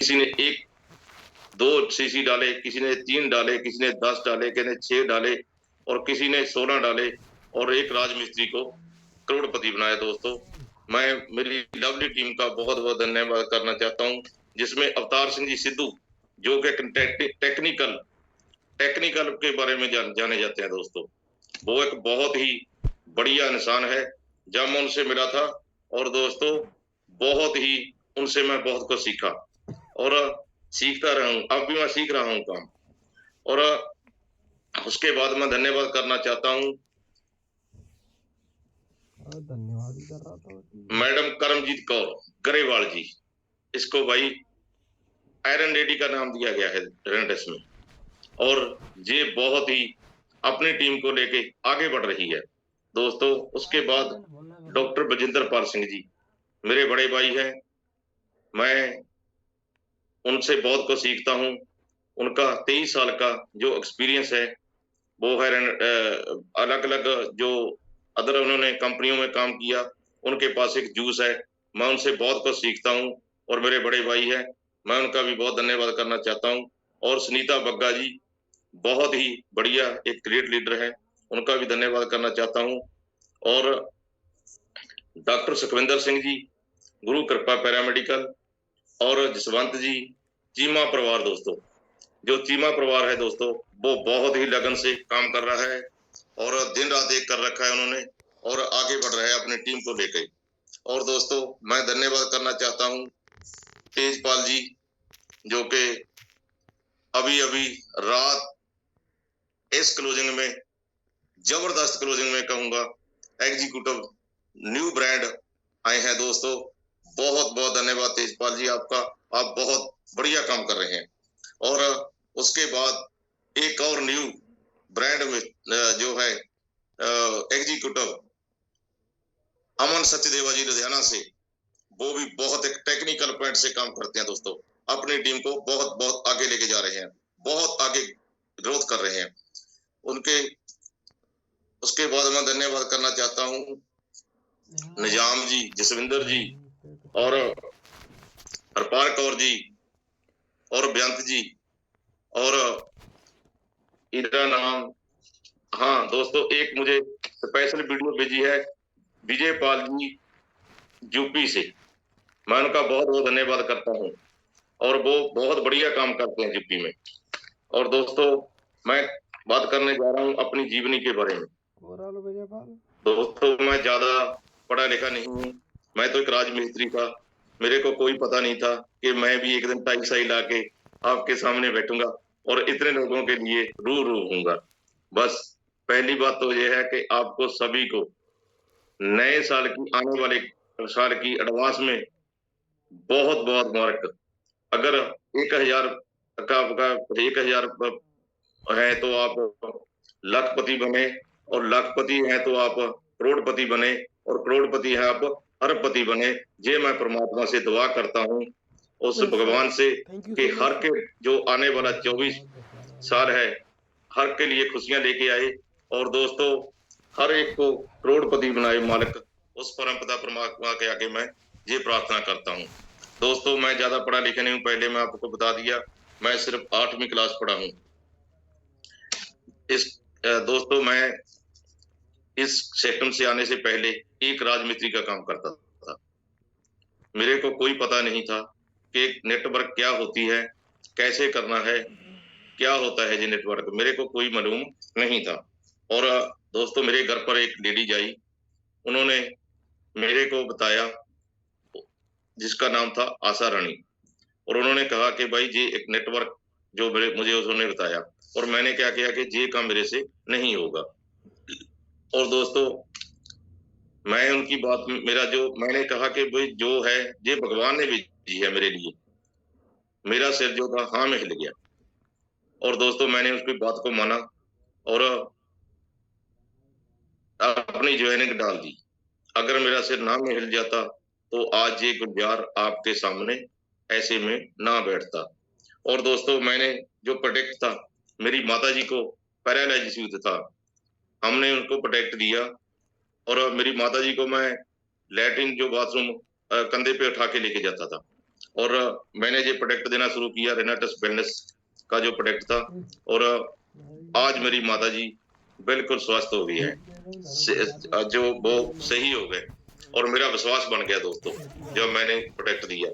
किसी ने एक 2 सीसी डाले, किसी ने 3 डाले, किसी ने 10 डाले, किसी ने 6 डाले और किसी ने 16 डाले और एक राजमिस्त्री को करोड़पति बनाया दोस्तों। मैं मेरी लवली टीम का बहुत-बहुत धन्यवाद करना चाहता हूँ, जिसमें अवतार सिंह जी सिद्धू, जो कि टेक्निकल टेक्निकल के बारे में जाने जाते हैं दोस्तों। वो एक बहुत ही बढ़िया इंसान है। जब मैं उनसे मिला था और दोस्तों बहुत ही उनसे मैं बहुत कुछ सीखा और सीखता रहा हूँ। अब भी मैं सीख रहा हूँ काम और उसके बाद मैं धन्यवाद करना चाहता हूँ धन्यवाद ही कर रहा था मैडम करमजीत कौर गरेवाल जी। इसको भाई आयरन लेडी का नाम दिया गया है रेनेडेस में और ये बहुत ही अपनी टीम को लेके आगे बढ़ रही है दोस्तों। उसके बाद डॉक्टर बजिंदर पाल सिंह जी मेरे बड़े भाई हैं। मैं उनसे बहुत कुछ सीखता हूँ। उनका 23 साल का जो एक्सपीरियंस है वो है अलग अलग जो अदर उन्होंने कंपनियों में काम किया। उनके पास एक जूस है। मैं उनसे बहुत कुछ सीखता हूँ और मेरे बड़े भाई हैं। मैं उनका भी बहुत धन्यवाद करना चाहता हूँ और सुनीता बग्गा जी बहुत ही बढ़िया एक ग्रेट लीडर है। उनका भी धन्यवाद करना चाहता हूँ और डॉक्टर सुखविंदर सिंह जी गुरु कृपा पैरामेडिकल और जसवंत जी चीमा परिवार दोस्तों। जो चीमा परिवार है दोस्तों वो बहुत ही लगन से काम कर रहा है और दिन रात एक कर रखा है उन्होंने और आगे बढ़ रहा है अपनी टीम को लेकर। और दोस्तों मैं धन्यवाद करना चाहता हूँ तेजपाल जी, जो कि अभी अभी रात इस क्लोजिंग में जबरदस्त क्लोजिंग में कहूंगा एग्जीक्यूटिव न्यू ब्रांड आए हैं दोस्तों। बहुत बहुत धन्यवाद तेजपाल जी आपका। आप बहुत बढ़िया काम कर रहे हैं। और उसके बाद एक और न्यू ब्रांड में जो है एग्जीक्यूटिव अमन सचदेवा जी लुधियाना से, वो भी बहुत एक टेक्निकल पॉइंट से काम करते हैं दोस्तों। अपनी टीम को बहुत बहुत आगे लेके जा रहे हैं, बहुत आगे ग्रोथ कर रहे हैं उनके। उसके बाद मैं धन्यवाद करना चाहता हूँ निजाम जी, जसविंदर जी और हरपाल कौर जी और बेअंत जी और इधर नाम। हाँ दोस्तों एक मुझे स्पेशल वीडियो भेजी है विजय पाल जी यूपी से। मैं उनका बहुत बहुत धन्यवाद करता हूँ और वो बहुत बढ़िया काम करते हैं यूपी में। और दोस्तों मैं बात करने जा रहा हूँ अपनी जीवनी के बारे में। दोस्तों मैं ज्यादा पढ़ा लिखा नहीं हूँ। मैं तो एक राजमिस्त्री था। मेरे को कोई पता नहीं था कि मैं भी एक दिन टाई साई ला के आपके सामने बैठूंगा और इतने लोगों के लिए रू रू हूंगा। बस पहली बात तो यह है कि आपको सभी को नए साल की आने वाले साल की एडवांस में बहुत बहुत मुबारक। अगर 1000 का 1000 है तो आप लखपति बने और लखपति है तो आप करोड़पति बने और करोड़पति है आप अरबपति बने। ये मैं परमात्मा से दुआ करता हूँ उस भगवान से कि हर के जो आने वाला 24 साल है हर के लिए खुशियां लेके आए और दोस्तों हर एक को करोड़पति बनाए मालिक। उस परमपिता परमात्मा के आगे मैं ये प्रार्थना करता हूँ। दोस्तों मैं ज्यादा पढ़ा लिखा नहीं हूँ, पहले मैं आपको बता दिया। मैं सिर्फ 8वीं क्लास पढ़ा हूँ। इस दोस्तों मैं इस सेक्टर से आने से पहले एक राजमिस्त्री का काम करता था। मेरे को कोई पता नहीं था कि नेटवर्क क्या होती है, कैसे करना है, क्या होता है ये नेटवर्क, मेरे को कोई मालूम नहीं था। और दोस्तों मेरे घर पर एक लेडीज आई, उन्होंने मेरे को बताया जिसका नाम था आशा रानी। और उन्होंने कहा कि भाई ये एक नेटवर्क जो मुझे उन्होंने बताया और मैंने क्या किया कि ये काम मेरे से नहीं होगा। और दोस्तों मैं उनकी बात मेरा जो मैंने कहा कि भाई जो है ये भगवान ने भेजी है मेरे लिए। मेरा सिर जो था हाँ में हिल गया और दोस्तों मैंने उसकी बात को माना और अपनी ज्वाइनिंग डाल दी। अगर मेरा सिर ना में हिल जाता तो आज ये गुलजार आपके सामने ऐसे में ना बैठता। और दोस्तों मैंने जो प्रोटेक्ट था, मेरी माता जी को पैरालिसिस था, हमने उनको प्रोटेक्ट दिया और मेरी माता जी को मैं लैट्रिन जो बाथरूम कंधे पे उठा के लेके जाता था। और मैंने ये प्रोडक्ट देना शुरू किया, रेनाटस वेलनेस का जो प्रोडक्ट था, और आज मेरी माता जी बिल्कुल स्वस्थ हो गई है, जो वो सही हो गए, और मेरा विश्वास बन गया दोस्तों जब मैंने प्रोडक्ट दिया।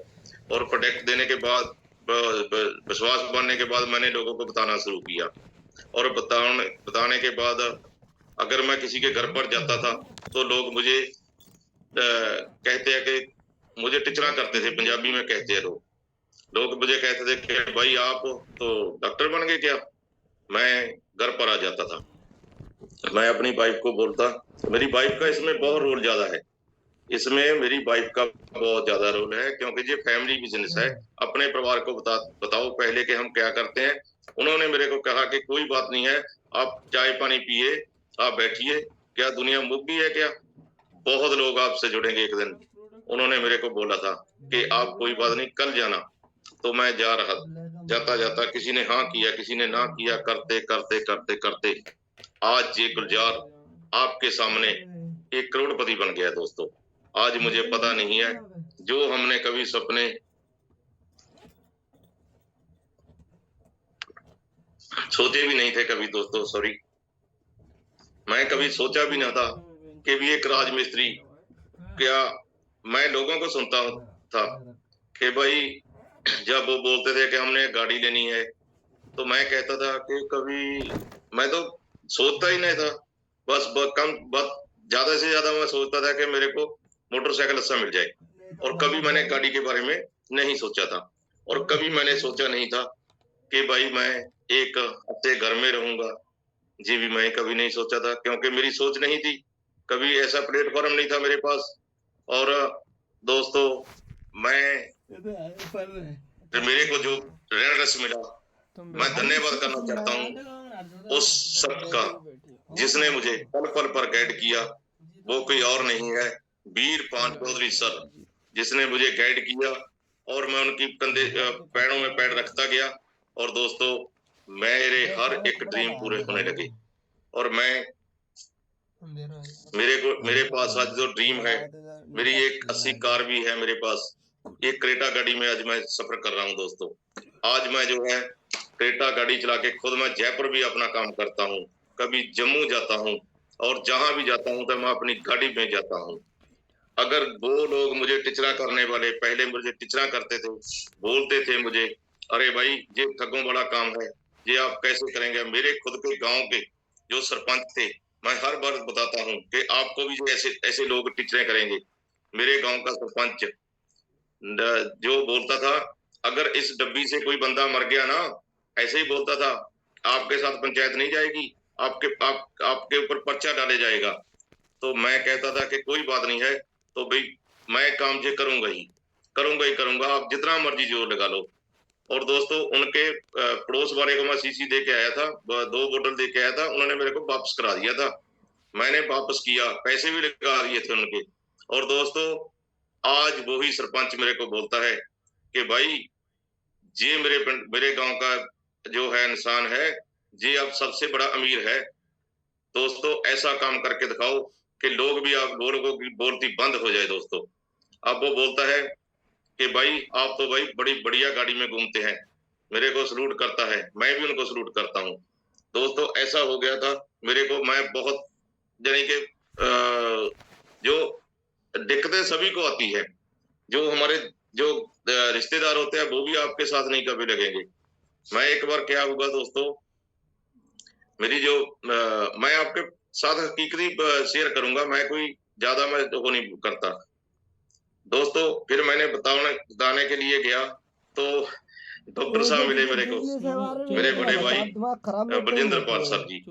और प्रोडक्ट देने के बाद विश्वास बनने के बाद मैंने लोगों को बताना शुरू किया, और बताने के बाद अगर मैं किसी के घर पर जाता था तो लोग मुझे कहते हैं कि मुझे टिचरा करते थे, पंजाबी में कहते हैं लोग मुझे कहते थे कि भाई आप तो डॉक्टर बन गए क्या। मैं घर पर आ जाता था, मैं अपनी वाइफ को बोलता, मेरी वाइफ का इसमें बहुत रोल ज्यादा है, इसमें मेरी वाइफ का बहुत ज्यादा रोल है, क्योंकि ये फैमिली बिजनेस है। अपने परिवार को बताओ पहले कि हम क्या करते हैं। उन्होंने मेरे को कहा कि कोई बात नहीं है, आप चाय पानी पिए, आप बैठिए, क्या दुनिया मुक गई है क्या, बहुत लोग आपसे जुड़ेंगे एक दिन। उन्होंने मेरे को बोला था कि आप कोई बात नहीं, कल जाना। तो मैं जा रहा, जाता जाता किसी ने हाँ किया, किसी ने ना किया, करते करते करते करते आज ये गुलजार आपके सामने एक करोड़पति बन गया दोस्तों। आज मुझे पता नहीं है, जो हमने कभी सपने सोचे भी नहीं थे कभी दोस्तों, सॉरी, मैं कभी सोचा भी ना था कि भी एक राजमिस्त्री, क्या मैं लोगों को सुनता था कि भाई जब वो बोलते थे कि हमने गाड़ी लेनी है, तो मैं कहता था कि कभी मैं तो सोचता ही नहीं था, बस ज्यादा से ज्यादा मैं सोचता था कि मेरे को मोटरसाइकिल अच्छा मिल जाए, और कभी मैंने गाड़ी के बारे में नहीं सोचा था, और कभी मैंने सोचा नहीं था कि भाई मैं एक हफ्ते घर में रहूंगा, जी भी मैं कभी नहीं सोचा था, क्योंकि मेरी सोच नहीं थी, कभी ऐसा प्लेटफॉर्म नहीं था मेरे पास। और दोस्तों मैं मेरे को जो रेनाटस मिला, मैं धन्यवाद करना चाहता हूँ उस सब का जिसने मुझे पल पल पर गाइड किया, वो कोई और नहीं है, वीर पान चौधरी सर, जिसने मुझे गाइड किया, और मैं उनकी कंधे पैरों में पैर रखता गया, और दोस्तों मेरे हर एक ड्रीम पूरे होने लगे, और मैं मेरे पास आज जो ड्रीम है, मेरी एक 80 कार भी है मेरे पास, एक क्रेटा गाड़ी में आज मैं सफर कर रहा हूँ दोस्तों। आज मैं जो है क्रेटा गाड़ी चला के खुद मैं जयपुर भी अपना काम करता हूँ, कभी जम्मू जाता हूँ, और जहां भी जाता हूँ तो मैं अपनी गाड़ी में जाता हूँ। अगर वो लोग मुझे टिचरा करने वाले पहले मुझे टिचरा करते थे, बोलते थे मुझे, अरे भाई ये ठगों बड़ा काम है, ये आप कैसे करेंगे। मेरे खुद के गांव के जो सरपंच थे, मैं हर बार बताता हूँ कि आपको भी जो ऐसे ऐसे लोग टिचरे करेंगे। मेरे गांव का सरपंच जो बोलता था, अगर इस डब्बी से कोई बंदा मर गया ना, ऐसे ही बोलता था, आपके साथ पंचायत नहीं जाएगी, आपके ऊपर पर्चा डाले जाएगा। तो मैं कहता था कि कोई बात नहीं है, तो भाई मैं काम जे करूंगा ही करूंगा, आप जितना मर्जी जोर लगा लो। और दोस्तों उनके पड़ोस वाले को मैं सीसी दे के आया था, 2 बोतल दे के आया था, उन्होंने मेरे को वापस करा दिया था, मैंने वापस किया, पैसे भी लगा दिए थे उनके। और दोस्तों आज वही सरपंच मेरे को बोलता है कि भाई ये मेरे गांव का जो है इंसान है, ये अब सबसे बड़ा अमीर है। दोस्तों ऐसा काम करके दिखाओ कि लोग भी आप लोगों की बोलती बंद हो जाए दोस्तों। अब वो बोलता है कि भाई आप तो भाई बड़ी बढ़िया गाड़ी में घूमते हैं, मेरे को सलूट करता है, मैं भी उनको सलूट करता हूँ। दोस्तों ऐसा हो गया था मेरे को, मैं बहुत यानी कि जो दिक्कतें सभी को आती है, जो हमारे जो रिश्तेदार होते हैं वो भी आपके साथ नहीं कभी लगेंगे। मैं एक बार क्या हुआ दोस्तों, मेरी जो मैं आपके साथ हकीकती शेयर करूंगा, मैं कोई ज्यादा मैं वो नहीं करता दोस्तों। फिर मैंने बताने के लिए गया तो डॉक्टर साहब मिले मेरे को, मेरे बड़े भाई बलजिंदर पाल सर जी।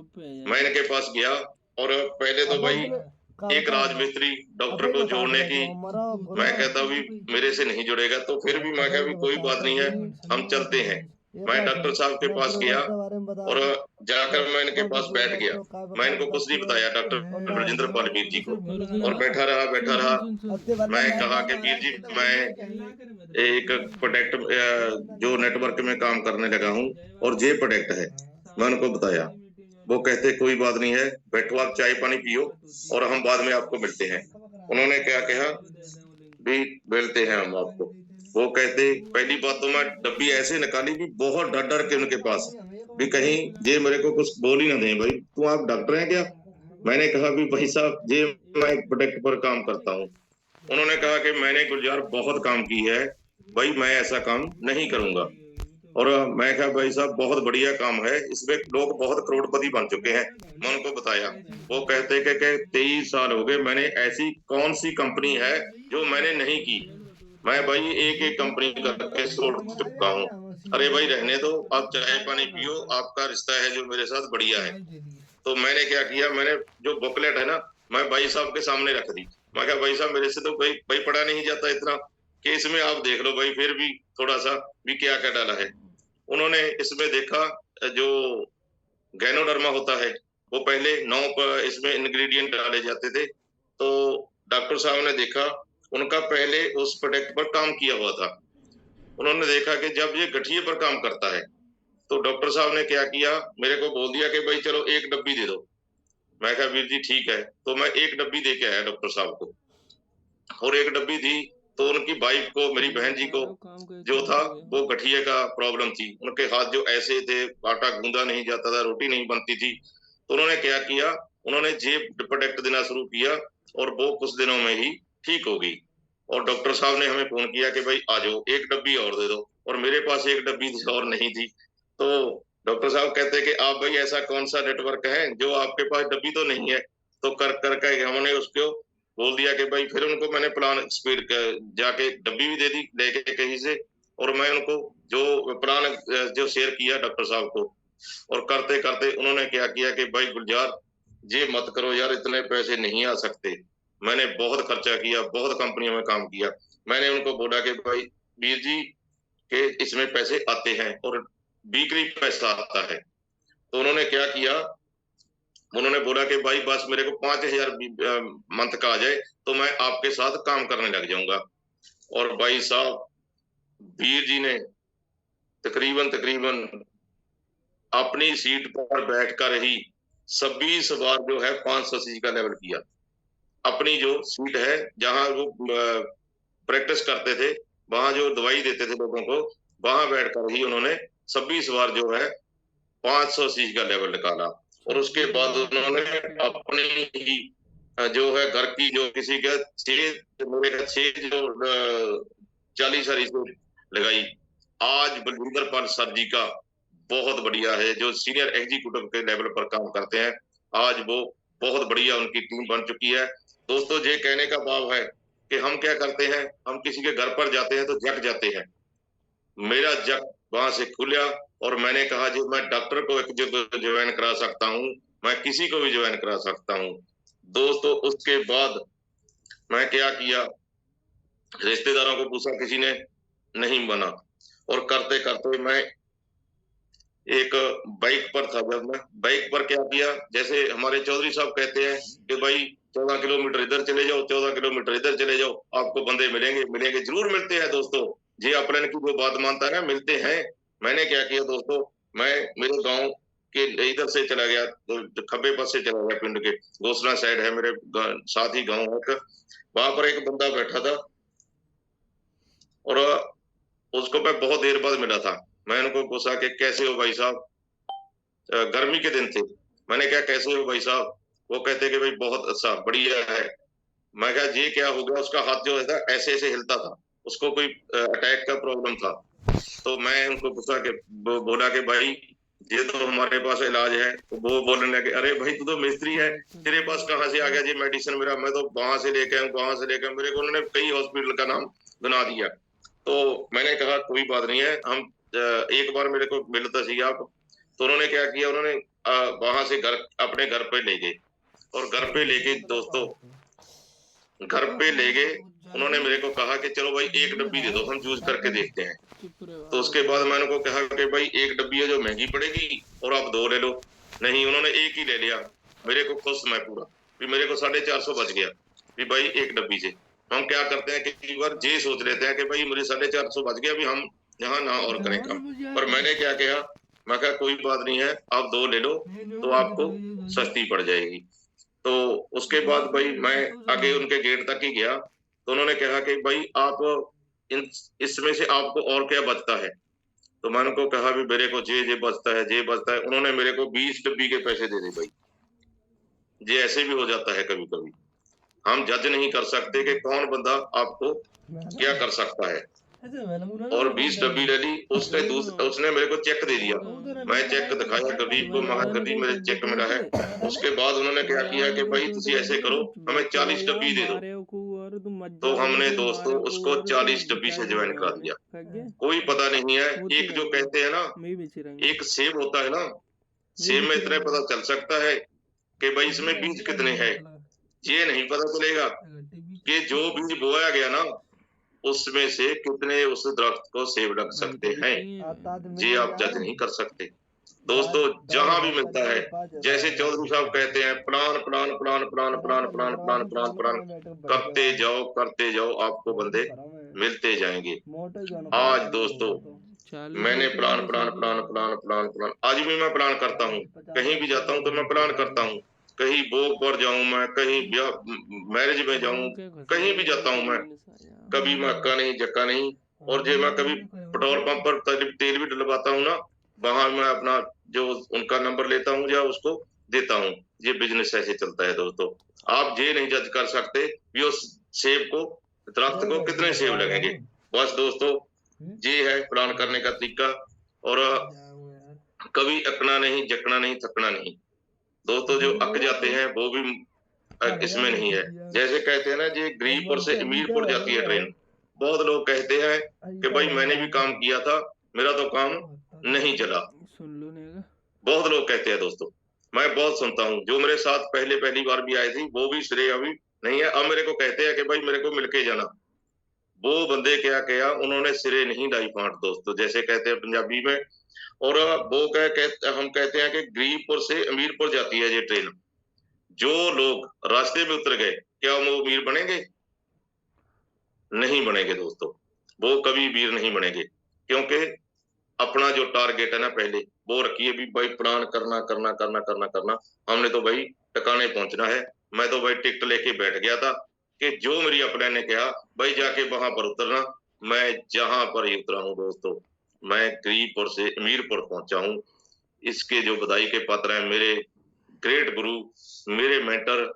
मैं इनके पास गया, और पहले तो भाई एक राजमिस्त्री डॉक्टर को जोड़ने की, मैं कहता भी मेरे से नहीं जुड़ेगा, तो फिर भी मैं कहा भी कोई बात नहीं है, हम चलते हैं। मैं डॉक्टर साहब के पास गया, और जाकर मैं इनके पास बैठ गया, मैं इनको कुछ नहीं बताया डॉक्टर बलजिंदर पाल वीर जी को, और बैठा रहा। मैं कहा कि वीर जी मैं एक प्रोडक्ट जो नेटवर्क में काम करने लगा हूँ, और ये प्रोडक्ट है, मैं उनको बताया। वो कहते कोई बात नहीं है, बैठो आप चाय पानी पियो, और हम बाद में आपको मिलते हैं। उन्होंने क्या कहा भी मिलते हैं हम आपको। वो कहते पहली बात तो मैं डब्बी ऐसे निकाली भी बहुत डर डर के उनके पास भी कहीं ये मेरे को कुछ बोल ही ना दें, भाई तू आप डॉक्टर हैं क्या? मैंने कहा भी भाई साहब ये मैं एक प्रोडक्ट पर काम करता हूँ। उन्होंने कहा कि मैंने गुलजार बहुत काम की है भाई, मैं ऐसा काम नहीं करूंगा। और मैं कहा भाई साहब बहुत बढ़िया काम है, इसमें लोग बहुत करोड़पति बन चुके हैं। मैं उनको बताया, वो कहते कि 23 साल हो गए, मैंने ऐसी कौन सी कंपनी है जो मैंने नहीं की। मैं भाई एक एक कंपनी करके छोड़ चुका हूँ। अरे भाई रहने दो, आप चाय पानी पियो, आपका रिश्ता है जो मेरे साथ बढ़िया है। तो मैंने क्या किया, मैंने जो बुकलेट है ना, मैं भाई साहब के सामने रख दी। मैं कहा भाई साहब मेरे से तो भाई भाई पढ़ा नहीं जाता इतना, कि इसमें आप देख लो भाई फिर भी थोड़ा सा भी क्या क्या डाला है। उन्होंने इसमें देखा जो गैनोडर्मा होता है, वो पहले 9 इसमें इंग्रेडिएंट डाले जाते थे। तो डॉक्टर साहब ने देखा, उनका पहले उस प्रोडक्ट पर काम किया हुआ था। उन्होंने देखा कि जब ये गठिए पर काम करता है, तो डॉक्टर साहब ने क्या किया, मेरे को बोल दिया कि भाई चलो एक डब्बी दे दो। मैं कहा वीर जी ठीक है, तो मैं एक डब्बी दे के आया डॉक्टर साहब को। और एक डब्बी दी तो उनकी वाइफ को, मेरी बहन जी को जो था वो गठिए का प्रॉब्लम थी, उनके हाथ जो ऐसे थे, आटा गूंदा नहीं जाता था, रोटी नहीं बनती थी। तो उन्होंने क्या किया, उन्होंने जे प्रोडक्ट देना शुरू किया और वो कुछ दिनों में ही ठीक हो गई। और डॉक्टर साहब ने हमें फोन किया कि भाई आ जाओ एक डब्बी और दे दो, और मेरे पास एक डब्बी और नहीं थी। तो डॉक्टर साहब कहते कि आप भाई ऐसा कौन सा नेटवर्क है जो आपके पास डब्बी तो नहीं है। तो कर करके हमने उसको बोल दिया कि भाई, फिर उनको मैंने प्लान स्पीड जाके डब्बी भी दे दी लेके कहीं से। और मैं उनको जो प्लान जो शेयर किया डॉक्टर साहब को, और करते करते उन्होंने क्या किया कि भाई गुलजार ये मत करो यार, इतने पैसे नहीं आ सकते। मैंने बहुत खर्चा किया, बहुत कंपनियों में काम किया। मैंने उनको बोला कि भाई वीर जी के इसमें पैसे आते हैं और वीकली पैसा आता है। तो उन्होंने क्या किया, उन्होंने बोला कि भाई बस मेरे को 5,000 मंथ का आ जाए तो मैं आपके साथ काम करने लग जाऊंगा। और भाई साहब वीर जी ने तकरीबन तकरीबन अपनी सीट पर बैठकर ही 26 बार जो है 500 सीसी का लेवल किया। अपनी जो सीट है जहां वो प्रैक्टिस करते थे, वहां जो दवाई देते थे लोगों को, वहां बैठकर ही उन्होंने 26 बार जो है 500 सीसी का लेवल निकाला। और उसके बाद उन्होंने अपनी ही जो है घर की जो किसी का 6 जो 40 लगाई। आज बलविंदर पाल सर जी का बहुत बढ़िया है, जो सीनियर एग्जीक्यूटिव के लेवल पर काम करते हैं। आज वो बहुत बढ़िया उनकी टीम बन चुकी है। दोस्तों ये कहने का भाव है कि हम क्या करते हैं, हम किसी के घर पर जाते हैं तो जग जाते हैं। मेरा जग वहां से खुला और मैंने कहा जो मैं डॉक्टर को एक ज्वाइन करा सकता हूँ, मैं किसी को भी ज्वाइन करा सकता हूँ। दोस्तों उसके बाद मैं क्या किया, रिश्तेदारों को पूछा, किसी ने नहीं बना। और करते करते मैं एक बाइक पर था, जब मैं बाइक पर क्या किया, जैसे हमारे चौधरी साहब कहते हैं कि भाई 14 किलोमीटर इधर चले जाओ, 14 किलोमीटर इधर चले जाओ, आपको बंदे मिलेंगे मिलेंगे, जरूर मिलते हैं दोस्तों। जी अपने की जो बात मानता है ना, मिलते हैं। मैंने क्या किया दोस्तों, मैं मेरे गांव के इधर से चला गया, तो खब्बे पास से चला गया, पिंड के घोसला साइड है मेरे साथ ही गाँव है। वहां पर एक बंदा बैठा था और उसको मैं बहुत देर बाद मिला था। मैं उनको पूछा कि कैसे हो भाई साहब, गर्मी के दिन थे। मैंने कहा कैसे हो भाई साहब, वो कहते कि भाई बहुत अच्छा बढ़िया है। मैं कहा ये क्या हो गया, उसका हाथ जो है था ऐसे ऐसे हिलता था, उसको कोई अटैक का प्रॉब्लम था। तो मैं उनको पूछा कि बोला कि भाई ये तो हमारे पास इलाज है। तो वो बोलने लगे अरे भाई तू तो मिस्त्री है, तेरे पास कहाँ से आ गया ये मेडिसिन, मेरा मैं तो वहां से लेके आऊँ, वहां से लेकर मेरे को उन्होंने कई हॉस्पिटल का नाम बना दिया। तो मैंने कहा कोई बात नहीं है, हम एक बार मेरे को मिलता चाहिए आप। तो उन्होंने क्या किया, उन्होंने वहां से घर अपने घर पे ले गए, और घर पे लेके दोस्तों घर पे ले गए। उन्होंने मेरे को कहा कि चलो भाई एक डब्बी दे दो, हम यूज करके देखते हैं। तो उसके बाद मैंने उनको कहा कि भाई एक डब्बी है जो महंगी पड़ेगी और आप 2 ले लो। नहीं, उन्होंने एक ही ले लिया। मेरे को खुश मैं पूरा, फिर मेरे को 450 बच गया कि भाई एक डब्बी से। हम क्या करते हैं कि कई बार ये सोच लेते हैं कि भाई मुझे 450 बच गया, अभी हम यहाँ ना और करें काम। पर मैंने क्या किया, मैं कहा कोई बात नहीं है, आप 2 ले लो तो आपको सस्ती पड़ जाएगी। तो उसके बाद भाई मैं आगे उनके गेट तक ही गया। तो उन्होंने कहा कि भाई आप इसमें से आपको और क्या बचता है? तो मैंने उनको कहा भी मेरे को ये बचता है, ये बचता है। उन्होंने मेरे को 20 डब्बी के पैसे दे दी भाई। ये ऐसे भी हो जाता है कभी-कभी। हम जज नहीं कर सकते कि कौन बंदा आपको क्या कर सकता है। और 20 डब्बी ले ली, उसने मेरे को चेक दे दिया। मैं चेक दिखाया गरीब को, महा गरीब मेरे चेक मिला है। उसके बाद उन्होंने क्या किया कि भाई तुसी ऐसे करो, हमें 40 डब्बी दे दो। तो हमने दोस्तों उसको 40 डब्बी से ज्वाइन करा दिया। कोई पता नहीं है, एक जो कहते हैं ना, एक सेब होता है ना, सेब में इतना पता चल सकता है कि भाई इसमें बीज कितने हैं। ये नहीं पता चलेगा कि जो बीज बोया गया ना, उसमें से कितने उस दरख्त को सेब लग सकते हैं। ये आप जज नहीं कर सकते। दोस्तों जहां भी मिलता है, जैसे चौधरी साहब कहते हैं, plan plan plan plan plan plan plan plan plan करते जाओ, आपको बंदे मिलते जाएंगे। आज दोस्तों मैंने plan plan plan plan plan plan आज भी मैं प्लान करता हूँ। कहीं भी जाता हूँ तो मैं प्लान करता हूँ। कहीं भोग पर जाऊं, मैं कहीं मैरिज में जाऊं, कहीं भी जाता हूँ मैं, कभी मैं अक्का नहीं जक्का नहीं। और जो मैं कभी पेट्रोल पंप पर तेल भी डलवाता हूँ ना, वहां मैं अपना जो उनका नंबर लेता हूँ या उसको देता हूँ। ये बिजनेस ऐसे चलता है दोस्तों। आप ये नहीं जज कर सकते कि उस सेब को, दरख्त को कितने सेब लगेंगे। बस दोस्तों ये है प्लान करने का तरीका। और कभी अकना नहीं, जकना नहीं, थकना नहीं। दोस्तों जो अक जाते हैं वो भी इसमें नहीं है। जैसे कहते हैं ना, ये गरीबपुर से अमीरपुर जाती है ट्रेन। बहुत लोग कहते हैं कि भाई मैंने भी काम किया था, मेरा तो काम नहीं चला। बहुत लोग कहते हैं दोस्तों, मैं बहुत सुनता हूँ। जो मेरे साथ पहली बार भी आए थे वो भी श्रेय अभी नहीं है। अब मेरे को कहते हैं कि भाई मेरे को मिलके जाना। वो बंदे क्या किया, उन्होंने सिरे नहीं लाई फांट दोस्तों, जैसे कहते हैं पंजाबी में। और वो हम कहते हैं कि गरीबपुर से अमीरपुर जाती है ये ट्रेन। जो लोग रास्ते में उतर गए, क्या वो वीर बनेंगे? नहीं बनेंगे दोस्तों। वो कभी वीर नहीं बनेंगे, क्योंकि अपना जो टारगेट है ना, पहले वो रखिए भी भाई प्लान करना करना करना करना करना। हमने तो भाई टकाने पहुंचना है। मैं तो भाई टिकट लेके बैठ गया था कि जो मेरी अपने ने कहा भाई जाके वहां पर उतरना। मैं जहां पर ही उतरा हूँ दोस्तों। मैं गरीबपुर से अमीरपुर पहुंचा हूँ। इसके जो बधाई के पात्र हैं मेरे ग्रेट गुरु, मेरे मेंटर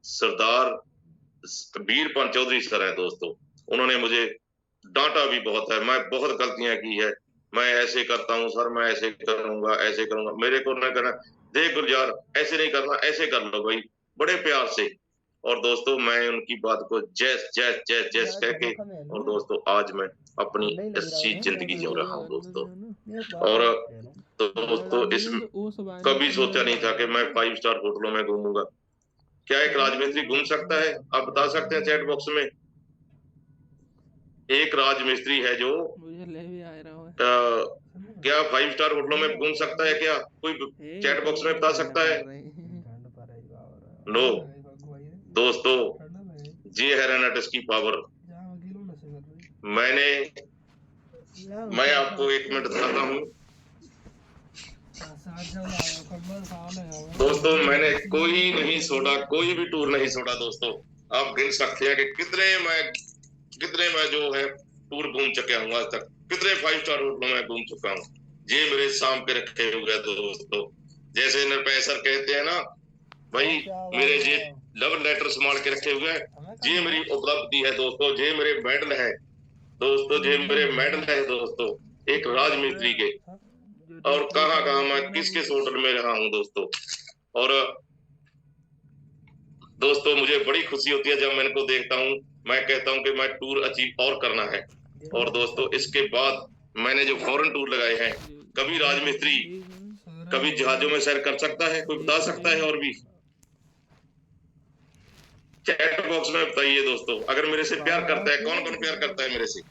सरदार वीरपाल चौधरी सर हैं दोस्तों। उन्होंने मुझे डांटा भी बहुत है, मैं बहुत गलतियां की है। मैं ऐसे करता हूँ सर, मैं ऐसे करूंगा, ऐसे करूंगा। मेरे को नहीं करना, देख गुलजार ऐसे नहीं करना, ऐसे कर लो भाई, बड़े प्यार से। और दोस्तों मैं उनकी बात को जैस जैस जैस जैस कह के, और दोस्तों आज मैं अपनी अच्छी जिंदगी जी रहा हूँ दोस्तों। और तो दोस्तों इस कभी सोचा नहीं था कि मैं 5 स्टार होटलों में घूमूंगा। क्या एक राजमिस्त्री घूम सकता है? आप बता सकते हैं चैट बॉक्स में। एक राजमिस्त्री है जो क्या 5 स्टार होटलों में घूम सकता है? क्या कोई चैट बॉक्स में बता सकता है? नो दोस्तों, ये है रेनाटस की पावर। मैं आपको 1 मिनट बताता हूँ दोस्तों। मैंने कोई नहीं छोड़ा, कोई भी टूर नहीं छोड़ा दोस्तों। आप गिन सकते हैं कि कितने मैं जो है टूर घूम चुका हूँ आज तक, कितने 5 स्टार होटलों में घूम चुका हूँ। ये मेरे साम के रखे हुए दोस्तों। जैसे निर्भय सर कहते हैं ना, भाई मेरे ये लव लेटर संभाल के रखे हुए हैं। ये मेरी उपलब्धि है दोस्तों, ये मेरे मेडल है दोस्तों, ये मेरे मेडल है दोस्तों, एक राजमिस्त्री के। और कहाँ कहाँ मैं किस किस होटल में रहा हूँ दोस्तों। और दोस्तों मुझे बड़ी खुशी होती है जब मैं इनको देखता हूँ। मैं कहता हूँ कि मैं टूर अचीव और करना है। और दोस्तों इसके बाद मैंने जो फॉरेन टूर लगाए हैं, कभी राजमिस्त्री कभी जहाजों में सैर कर सकता है? कोई बता सकता है? और भी चैट बॉक्स में बताइए दोस्तों, अगर मेरे से प्यार करता है, कौन कौन प्यार करता है मेरे से?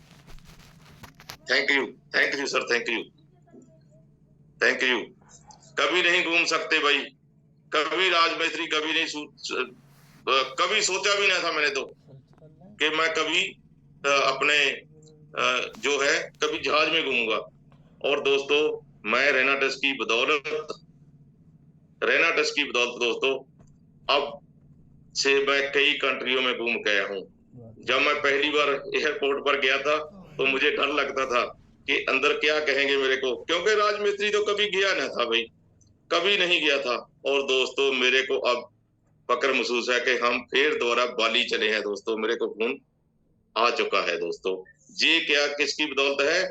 Thank you sir, thank you. कभी नहीं घूम सकते भाई, कभी राजमिस्त्री कभी नहीं कभी सोचा भी नहीं था मैंने तो कि मैं कभी अपने जो है कभी जहाज में घूमूंगा। और दोस्तों मैं रेनाटस की बदौलत दोस्तों अब से मैं कई कंट्रियों में घूम गया हूँ। जब मैं पहली बार एयरपोर्ट पर गया था तो मुझे डर लगता था कि अंदर क्या कहेंगे मेरे को, क्योंकि राजमिस्त्री तो कभी गया ना था भाई, कभी नहीं गया था। और दोस्तों मेरे को अब फक्र महसूस है कि हम फिर दोबारा बाली चले हैं दोस्तों, मेरे को खून आ चुका है दोस्तों। ये क्या किसकी बदौलत है?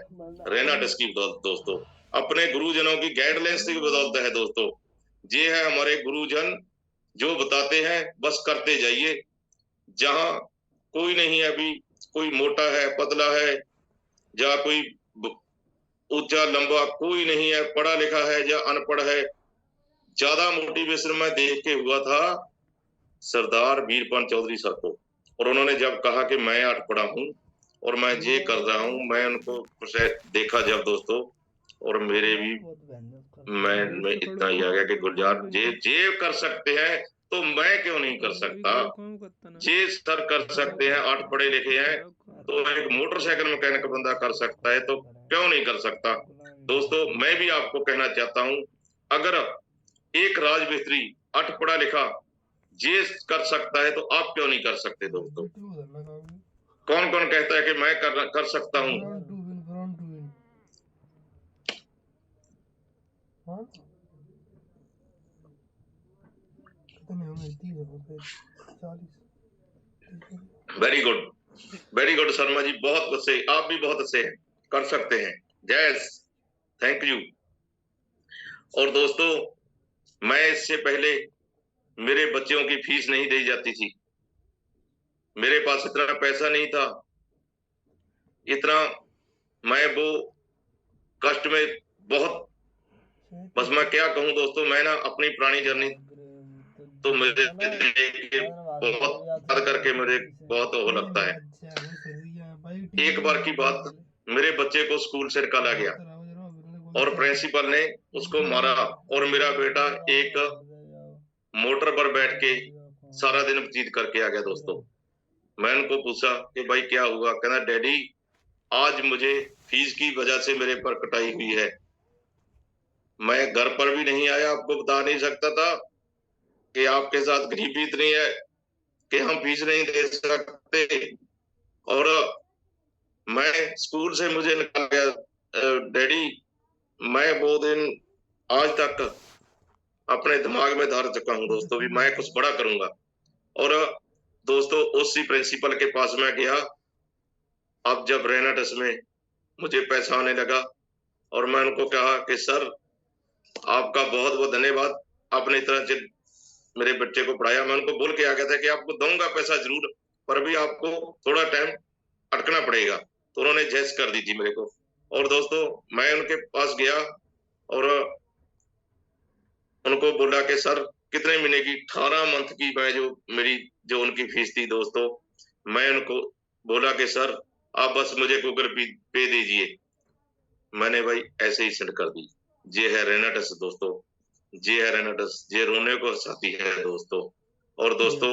रेनाटस की बदौलत दोस्तों, अपने गुरुजनों की गाइडलाइंस की बदौलत है दोस्तों। ये है हमारे गुरुजन जो बताते हैं बस करते जाइए। जहां कोई नहीं है अभी, कोई मोटा है पतला है या कोई ऊंचा लंबा, कोई नहीं है, पढ़ा लिखा है या अनपढ़ है। ज्यादा मोटिवेशन मैं देख के हुआ था सरदार वीरपाल चौधरी सर को, और उन्होंने जब कहा कि मैं 8 पढ़ा हूं और मैं ये कर रहा हूं, मैं उनको देखा जब दोस्तों, और मेरे भी मैं इतना ही आ गया कि गुलजार जे कर सकते हैं तो मैं क्यों नहीं कर सकता। जे सर कर सकते हैं, 8 पढ़े लिखे हैं, तो एक मोटरसाइकिल मैकेनिक बंदा कर सकता है तो क्यों नहीं कर सकता। दोस्तों मैं भी आपको कहना चाहता हूं, अगर एक राजमिस्त्री 8 पढ़ा लिखा ये कर सकता है तो आप क्यों नहीं कर सकते दोस्तों। कौन कौन कहता है कि मैं कर सकता हूं। Very good, very good Sharma ji, बहुत अच्छे, आप भी बहुत अच्छे हैं, कर सकते हैं। जयस, थैंक यू। और दोस्तों मैं इससे पहले मेरे बच्चों की फीस नहीं दी जाती थी, मेरे पास इतना पैसा नहीं था, इतना मैं वो कष्ट में बहुत, बस मैं क्या कहूं दोस्तों, मैं ना अपनी पुरानी जर्नी तो मुझे देख के बहुत याद करके मुझे बहुत वो लगता है। एक बार की बात, मेरे बच्चे को स्कूल से निकाला गया और प्रिंसिपल ने उसको मारा, और मेरा बेटा एक मोटर पर बैठ के सारा दिन व्यतीत करके आ गया दोस्तों। मैं उनको पूछा कि भाई क्या हुआ, कहना डैडी आज मुझे फीस की वजह से मेरे पर कटाई हुई है, मैं घर पर भी नहीं आया, आपको बता नहीं सकता था कि आपके साथ गरीबी इतनी है कि हम फीस नहीं दे सकते, और मैं स्कूल से मुझे निकाल गया। डैडी मैं वो दिन आज तक अपने दिमाग में धार चुका हूं दोस्तों, भी मैं कुछ बड़ा करूंगा। और दोस्तों उसी प्रिंसिपल के पास मैं गया, अब जब रेनाटस में मुझे पैसा आने लगा, और मैं उनको कहा कि सर आपका बहुत बहुत धन्यवाद, आपने इतना मेरे बच्चे को पढ़ाया। मैं उनको बोल के आ गया था कि आपको दूंगा पैसा जरूर, पर अभी आपको थोड़ा टाइम अटकना पड़ेगा, तो उन्होंने जैस कर दी थी मेरे को। और दोस्तों मैं उनके पास गया और उनको बोला कि सर कितने महीने की, 18 मंथ की मैं जो उनकी फीस थी दोस्तों, मैं उनको बोला कि सर आप बस मुझे गूगल पे दीजिए। मैंने भाई ऐसे ही सेंड कर दी। ये है रेनाटस दोस्तों, ये है रेनाटस, ये रोने को हंसाती है दोस्तों। और दोस्तों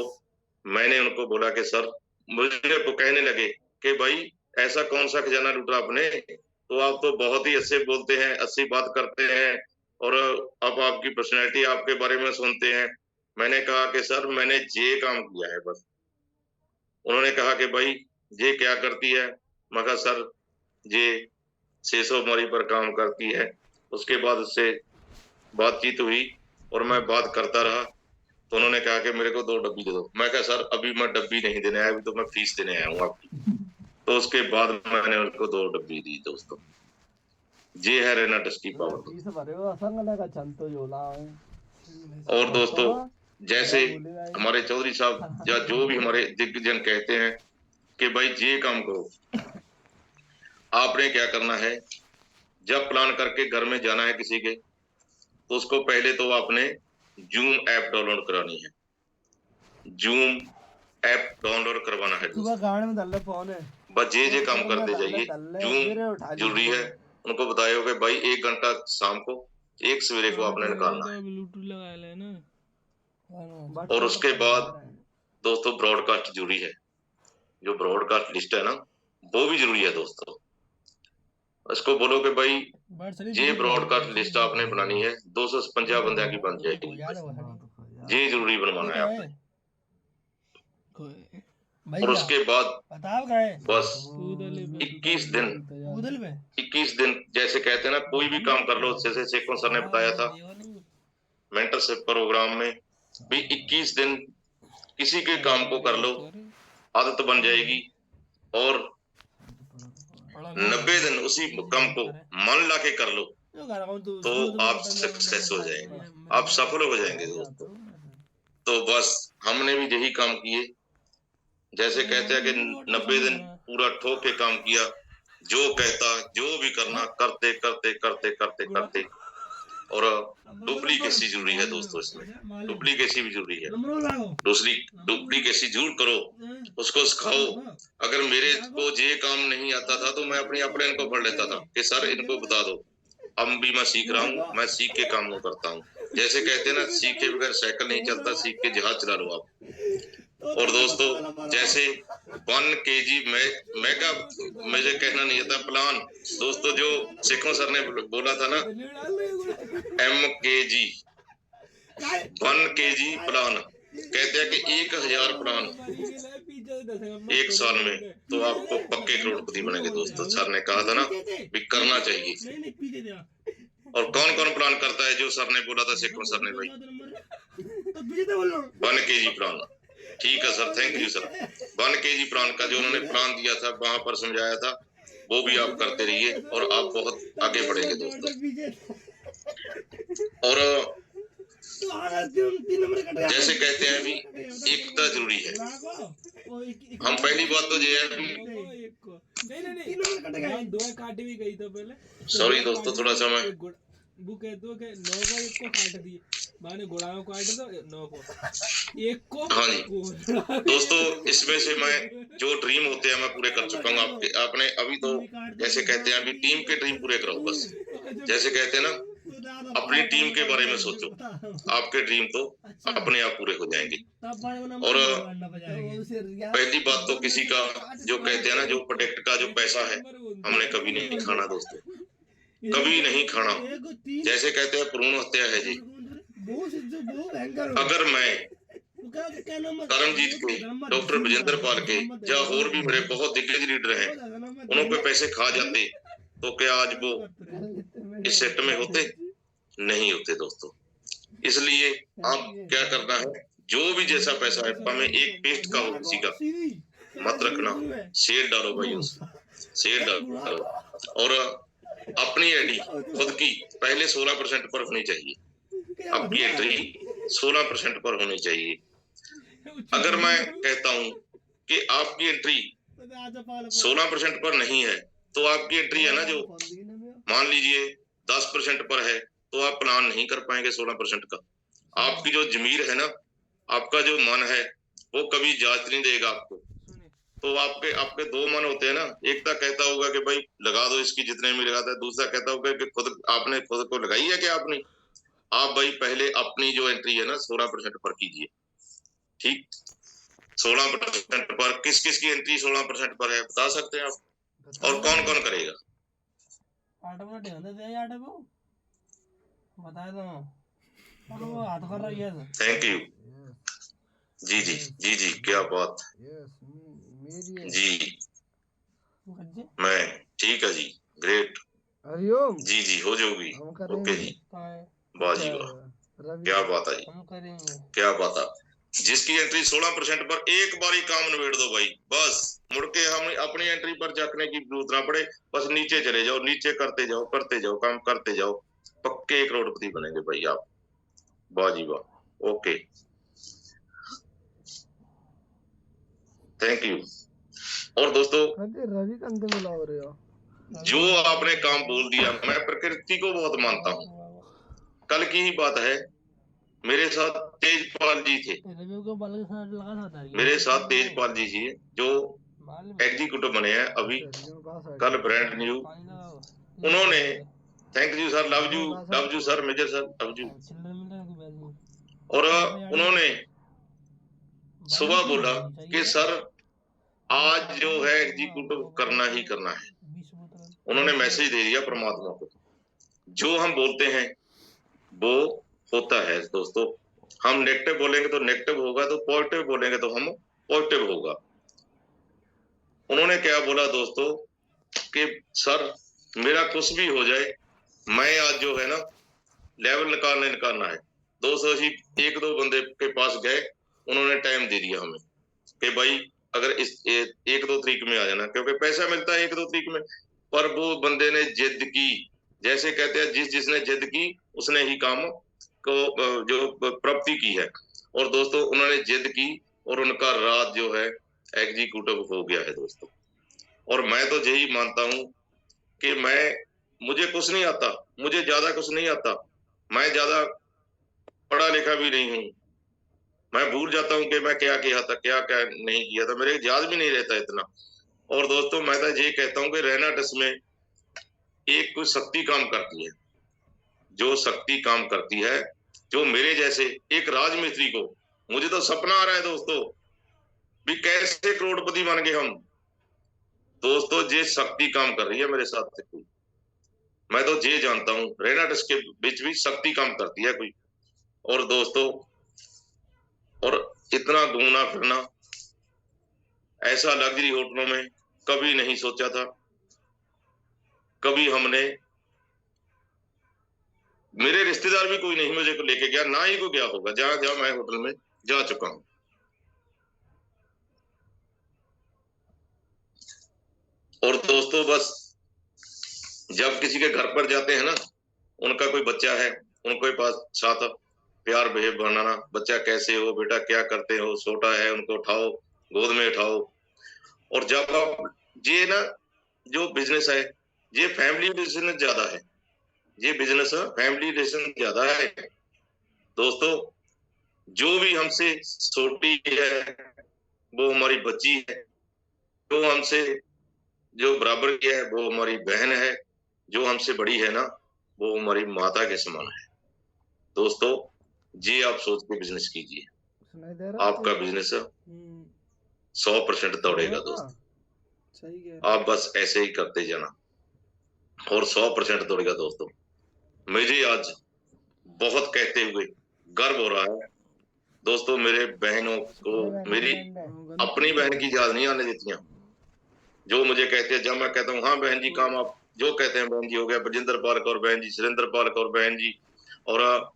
मैंने उनको बोला कि सर, मुझे वो कहने लगे कि भाई ऐसा कौन सा खजाना लूटा आपने, तो आप तो बहुत ही अच्छे बोलते हैं, अच्छी बात करते हैं, और अब आपकी पर्सनैलिटी आपके बारे में सुनते हैं। मैंने कहा कि सर मैंने ये काम किया है बस। उन्होंने कहा कि भाई ये क्या करती है, मैं कहा सर ये 600 मोरी पर काम करती है। उसके बाद उससे बातचीत हुई और मैं बात करता रहा, तो उन्होंने कहा कि मेरे को 2 डब्बी दे दो। मैं कहा सर अभी मैं डब्बी नहीं देने आया, अभी तो मैं फीस देने आया हूँ आपकी। तो उसके बाद मैंने उनको 2 डब्बी दी दोस्तों। ये है रेनाटस की पावर। और दोस्तों जैसे हमारे चौधरी साहब या जो भी हमारे दिग्गजन कहते हैं कि भाई ये काम करो, आपने क्या करना है, जब प्लान करके घर में जाना है किसी के, तो उसको पहले तो आपने जूम ऐप डाउनलोड करानी है, जूम ऐप डाउनलोड करवाना है। बस ये काम करते जाइए, जूम जरूरी है। उनको बताए हो कि भाई 1 घंटा शाम को, 1 सवेरे को आपने निकालना है। ब्लूटूथ लगा लेना। और उसके बाद दोस्तों ब्रॉडकास्ट जरूरी है, जो ब्रॉडकास्ट लिस्ट है ना वो भी जरूरी है दोस्तों। इसको बोलो कि भाई ये ब्रॉडकास्ट लिस्ट आपने बनानी है, 250 बंदे की बन जाएगी, ये जरूरी बनवाना है आपने। और उसके बाद बताओ गए बस उधर 21 दिन उधर में 21 दिन जैसे कहते हैं ना, कोई भी काम कर लो, जैसे शेखों सर ने बताया था मेंटरशिप प्रोग्राम में भी 21 दिन किसी के काम को कर लो, आदत बन जाएगी, और 90 दिन उसी काम को मन ला के कर लो तो आप सक्सेस हो जाएंगे, आप सफल हो जाएंगे दोस्तों। तो बस हमने भी यही काम किए, जैसे कहते हैं कि 90 दिन पूरा ठोक के काम किया, जो कहता जो भी करना करते करते करते करते करते। और डुप्लीकेसी जरूरी है दोस्तों, इसमें डुप्लीकेसी भी जरूरी है। दूसरी डुप्लीकेसी जरूर करो, उसको सिखाओ। अगर मेरे को ये काम नहीं आता था तो मैं अपनी अपने को पढ़ लेता था कि सर इनको बता दो, अब भी मैं सीख रहा हूँ, मैं सीख के काम करता हूँ। जैसे कहते हैं ना, सीखे बगैर साइकिल नहीं चलता, सीख के जहाज चला लो आप। और दोस्तों जैसे 1 kg मेगा, मुझे कहना नहीं आता प्लान दोस्तों, जो शेखों सर ने बोला था ना, MKG 1 kg प्लान, कहते हैं कि 1000 प्लान 1 साल में तो आपको पक्के करोड़पति बनेंगे दोस्तों। सर ने कहा था ना भी करना चाहिए। और कौन कौन प्लान करता है जो सर ने बोला था, शेखों सर ने भाई 1 kg प्लान। ठीक है sir, thank you sir. 1 kg plan का जो उन्होंने प्लान दिया था, वहां पर समझाया था, वो भी आप करते रहिए और आप बहुत आगे बढ़ेंगे दोस्तों। और जैसे कहते हैं भी एकता जरूरी है। हम पहली बात तो ये है सॉरी दोस्तों, थोड़ा सा मैं वो कहते हो कि 9 को 1 को काट दिए, माने घोड़ाओं को काट दो 9 को 1 को। हाँ जी दोस्तों, इसमें से मैं जो ड्रीम होते हैं मैं पूरे कर चुका हूँ। आपके आपने अभी तो जैसे कहते हैं अभी टीम के ड्रीम पूरे करो बस। जैसे कहते हैं ना, अपनी टीम के बारे में सोचो, आपके ड्रीम तो अपने आप पूरे हो जाएंगे। और पहली बात तो किसी का जो कहते हैं ना, जो प्रोडक्ट का जो पैसा है हमने कभी नहीं खाना दोस्तों, कभी नहीं खाना। जैसे कहते हैं भ्रूण हत्या है जी। अगर मैं करमजीत के, डॉक्टर विजेंद्र पाल के या और भी मेरे बहुत दिग्गज लीडर हैं, उन्हों पे पैसे खा जाते तो क्या आज वो इस सेट में होते? नहीं होते दोस्तों। इसलिए आप क्या करना है, जो भी जैसा पैसा है, हमें एक पेस्ट का हो किसी का मत रखना, शेयर डालो भाई, उस शेयर डालो। और अपनी आईडी खुद की पहले 16% पर होनी चाहिए, आपकी एंट्री 16% पर होनी चाहिए। अगर मैं कहता हूं कि आपकी एंट्री 16% पर नहीं है तो आपकी एंट्री है ना, जो मान लीजिए 10% पर है, तो आप प्लान नहीं कर पाएंगे 16% का। आपकी जो जमीर है ना, आपका जो मन है, वो कभी जांच नहीं देगा आपको। तो आपके 2 मन होते हैं ना, एक तो कहता होगा कि भाई लगा दो इसकी जितने में लगाता है, दूसरा कहता होगा कि खुद आपने खुद को लगाई है क्या आपने। आप भाई पहले अपनी जो एंट्री है ना 16% पर कीजिए, ठीक। 16% पर किस किस की एंट्री 16% पर है बता सकते हैं आप? और कौन कौन करेगा? थैंक यू जी जी जी जी, क्या बात जी। मैं ठीक है जी, ग्रेट। हरिओम जी जी हो जाओगी, ओके जी, वाह जी वाह, क्या बात है जी, क्या बात है। जिसकी एंट्री 16% पर एक बारी काम निबेड़ दो भाई, बस मुड़ के हम अपनी एंट्री पर जाने की जरूरत ना पड़े, बस नीचे चले जाओ, नीचे करते जाओ काम करते जाओ, पक्के करोड़पति बनेंगे भाई आप, वाह जी वाह, ओके थैंक यू। और दोस्तों रवि कंते मिला हो रहे हो, जो आपने काम बोल दिया, मैं प्रकृति को बहुत मानता हूँ। कल की ही बात है, मेरे साथ तेजपाल जी थे, मेरे साथ तेजपाल जी थी जो एग्जीक्यूटिव बने हैं अभी, कल ब्रांड न्यू। उन्होंने thank you sir, love you sir, major sir, love you. और उन्होंने सुबह बोला कि सर आज जो है एग्जीक्यूटिव करना ही करना है। उन्होंने मैसेज दे दिया परमात्मा को, जो हम बोलते हैं वो होता है दोस्तों। हम नेगेटिव बोलेंगे तो नेगेटिव होगा, तो पॉजिटिव बोलेंगे तो हम पॉजिटिव होगा। उन्होंने क्या बोला दोस्तों कि सर मेरा कुछ भी हो जाए, मैं आज जो है ना लेवल निकालना है। 200 ही 1-2 बंदे के पास गए, उन्होंने टाइम दे दिया हमें कि भाई अगर इस 1-2 तारीख में आ जाना, क्योंकि पैसा मिलता है 1-2 तारीख में। पर वो बंदे ने जिद की, जैसे कहते हैं जिसने जिद की उसने ही काम को जो प्राप्ति की है। और दोस्तों उन्होंने जिद की और उनका रात जो है एग्जीक्यूटिव हो गया है दोस्तों। और मैं तो यही मानता हूं कि मुझे कुछ नहीं आता, मुझे ज्यादा कुछ नहीं आता, मैं ज्यादा पढ़ा लिखा भी नहीं हूँ, मैं भूल जाता हूँ कि मैं क्या किया था, क्या क्या नहीं किया था, मेरे याद भी नहीं रहता इतना। और दोस्तों मैं तो ये कहता हूँ कि रैना ट्रस्ट में एक कोई शक्ति काम करती है, जो शक्ति काम करती है, जो मेरे जैसे एक राजमिस्त्री को, मुझे तो सपना आ रहा है दोस्तों भी कैसे करोड़पति बन गए हम। दोस्तों ये शक्ति काम कर रही है मेरे साथ से कोई, मैं तो ये जानता हूँ रैना ट्रस्ट के बीच भी शक्ति काम करती है कोई। और दोस्तों और इतना घूमना फिरना, ऐसा लग्जरी होटलों में कभी नहीं सोचा था। कभी हमने, मेरे रिश्तेदार भी कोई नहीं मुझे को लेके गया, ना ही कोई गया होगा जहां जहां मैं होटल में जा चुका हूं। और दोस्तों बस जब किसी के घर पर जाते हैं ना, उनका कोई बच्चा है, उनके पास साथ प्यार भेव बनाना, बच्चा कैसे हो बेटा, क्या करते हो, छोटा है उनको उठाओ, गोद में उठाओ। और जब आप ये ना जो बिजनेस है, ये फैमिली बिजनेस ज्यादा है, ये बिजनेस फैमिली रिलेशन ज्यादा है दोस्तों। जो भी हमसे छोटी है वो हमारी बच्ची है, जो हमसे जो बराबर की है वो हमारी बहन है, जो हमसे बड़ी है ना वो हमारी माता के समान है। दोस्तों जी आप सोच के बिजनेस कीजिए, आपका बिजनेस 100% दौड़ेगा दोस्त। सही कह रहे आप बस ऐसे ही करते जाना और 100% दौड़ेगा दोस्तों। मुझे आज बहुत कहते हुए गर्व हो रहा है दोस्तों, मेरे बहनों को मेरी अपनी बहन की याद नहीं आने देती हैं। जो मुझे कहते हैं, जब मैं कहता हूँ हाँ बहन जी काम आप जो कहते हैं, बहन जी हो गया बरजिंदर पाल कौर बहन जी, सुरेंद्र पाल कौर बहन जी, और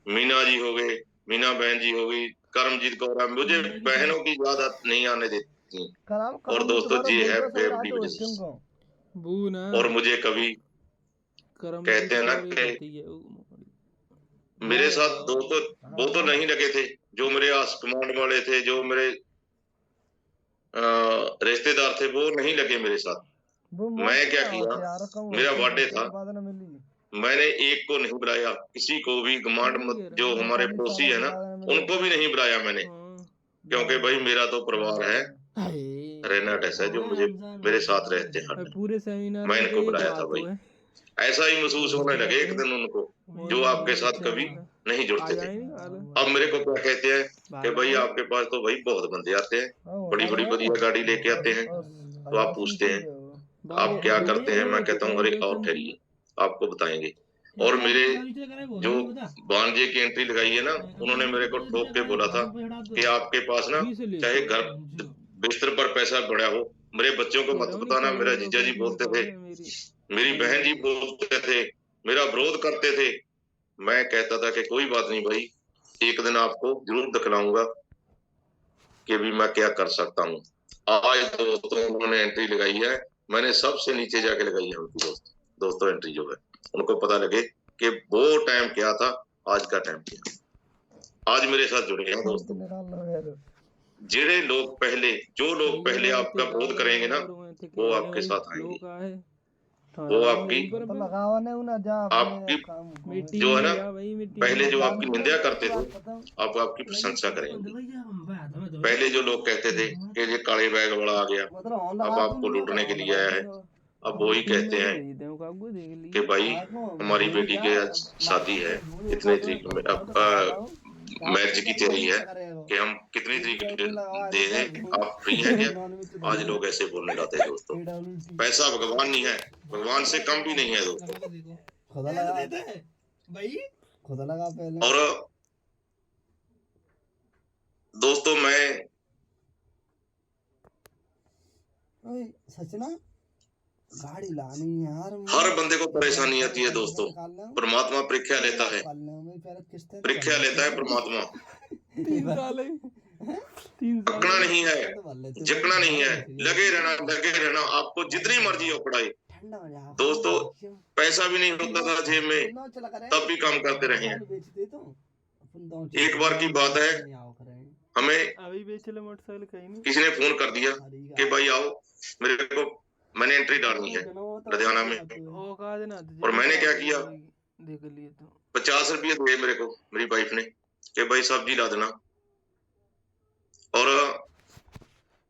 मीना जी हो गए, मीना बहन जी हो गई, करमजीत कौर, मुझे बहनों की याद नहीं आने देती। और दोस्तों ये है फैमिली बिजनेस। बू ना और मुझे कभी कहते हैं ना कि मेरे साथ दोस्तों वो तो नहीं लगे थे, जो मेरे आस कमांड वाले थे, जो मेरे रिश्तेदार थे वो नहीं लगे मेरे साथ। मैं क्या किया, मेरा बर्थडे था, मैंने एक को नहीं बुलाया, किसी को भी कमांड जो हमारे पड़ोसी है ना उनको भी नहीं बुलाया मैंने, क्योंकि भाई मेरा तो परिवार है, रैना ट्रस्ट है जो मुझे मेरे साथ रहते हैं, पूरे सेमिनार मैं इनको बुलाया था भाई। ऐसा ही महसूस होने लगे एक दिन उनको, जो आपके साथ कभी नहीं जुड़ते थे। अब मेरे को क्या कहते हैं कि भाई आपके पास तो भाई बहुत बंदे आते हैं, बड़ी बड़ी बढ़िया गाड़ी लेके आते हैं, तो आप पूछते हैं आप क्या करते हैं, मैं कहता हूँ अरे और ठहरिए आपको बताएंगे। और मेरे जो भांजे की एंट्री लगाई है ना, उन्होंने मेरे को ठोक के बोला था कि आपके पास ना चाहे घर बिस्तर पर पैसा पड़ा हो, मेरे बच्चों को मत बताना, मेरा जीजा जी बोलते थे, मेरी बहन जी बोलते थे, मेरा विरोध करते थे। मैं कहता था कि कोई बात नहीं भाई, एक दिन आपको जरूर दिखलाऊंगा कि भी मैं क्या कर सकता हूँ। आज दोस्तों उन्होंने एंट्री लगाई है, मैंने सबसे नीचे जाके लगाई है उनकी दोस्तों एंट्री जो है, उनको पता लगे कि वो टाइम क्या था, आज का टाइम क्या। आज मेरे साथ जुड़े हैं दोस्तों। जो लोग पहले आपका विरोध करेंगे ना वो आपके साथ आएंगे, वो आपकी जो है ना पहले जो आपकी निंदा करते थे आप आपकी प्रशंसा करेंगे। पहले जो लोग कहते थे कि ये काले बैग वाला आ गया, अब आपको लूटने के लिए आया है, अब वो ही कहते हैं कि भाई हमारी बेटी के आज शादी है, इतने तरीक में अब मैरिज की तैयारी है कि हम कितनी तरीक दे दें, आप फ्री हैं क्या। आज लोग ऐसे बोलने जाते हैं दोस्तों। पैसा भगवान नहीं है, भगवान से कम भी नहीं है दोस्तों। और दोस्तों मैं ओए सचना गाड़ी लानी है यार, हर बंदे को परेशानी आती है दोस्तों। परमात्मा परीक्षा लेता है, परीक्षा लेता है परमात्मा। 3 साल है, 3 साल थकना नहीं है, जकना नहीं है, लगे रहना। आपको जितनी मर्जी हो पढ़ाई दोस्तों, पैसा भी नहीं होता था जेब में, तब भी काम करते रहे हैं। एक बार की बात है, हमें अभी बेच ले मोटरसाइकिल कहीं नहीं। किसी ने फोन कर दिया कि भाई आओ, मेरे को मैंने एंट्री डालनी है लुधियाना में। औकात ना तुझे, और मैंने क्या किया, देख लिए तो 50 रुपये दिए मेरे को मेरी वाइफ ने कि भाई सब्जी ला देना। और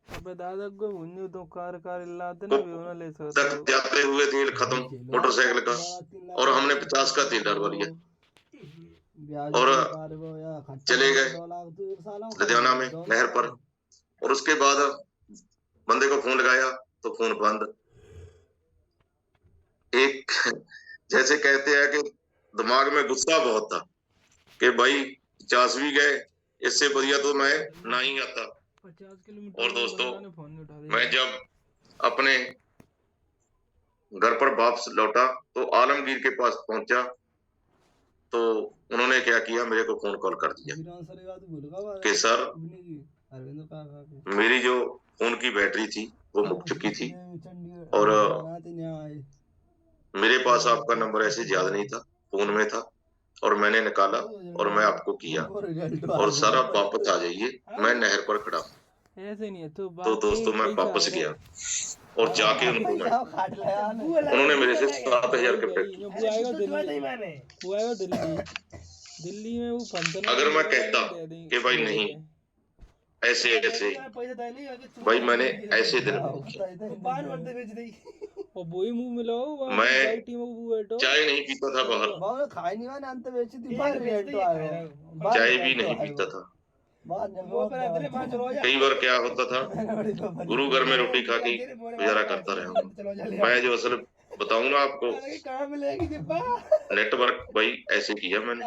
अबे दादा को मुन्ने तो कार ला देना भी होना ले सकता तक जाते हुए तेल खत्म मोटरसाइकिल का, और हमने 50 का तेल डलवा लिया और चले गए लुधियाना में नहर पर। और उसके बाद बंदे को फोन लगाया तो फोन बंद। एक जैसे कहते हैं कि दिमाग में गुस्सा बहुत था कि भाई 50 भी गए, इससे बढ़िया तो मैं ना ही आता। 50 किलोमीटर। और दोस्तों मैं जब अपने घर पर वापस लौटा तो आलमगीर के पास पहुंचा तो उन्होंने क्या किया, मेरे को फोन कॉल कर दिया कि सर मेरी जो फोन की बैटरी थी वो मुक चुकी थी और मेरे पास आपका नंबर ऐसे याद नहीं था, फोन में था और मैंने निकाला और मैं आपको किया, और सर आप वापस आ जाइए, मैं नहर पर खड़ा हूँ। ऐसे नहीं है तो दोस्तों मैं वापस गया और जाके उनको उन्होंने मेरे से 7,000 के दिल्ली में वो अगर मैं कहता कि भाई नहीं ऐसे भाई मैंने ऐसे दिन मैं चाय नहीं पीता था बाहर, चाय भी नहीं पीता था। कई बार क्या होता था, गुरु घर में रोटी खा के गुजारा करता रहा हूँ मैं। जो असल बताऊं ना आपको, नेटवर्क भाई ऐसे किया मैंने,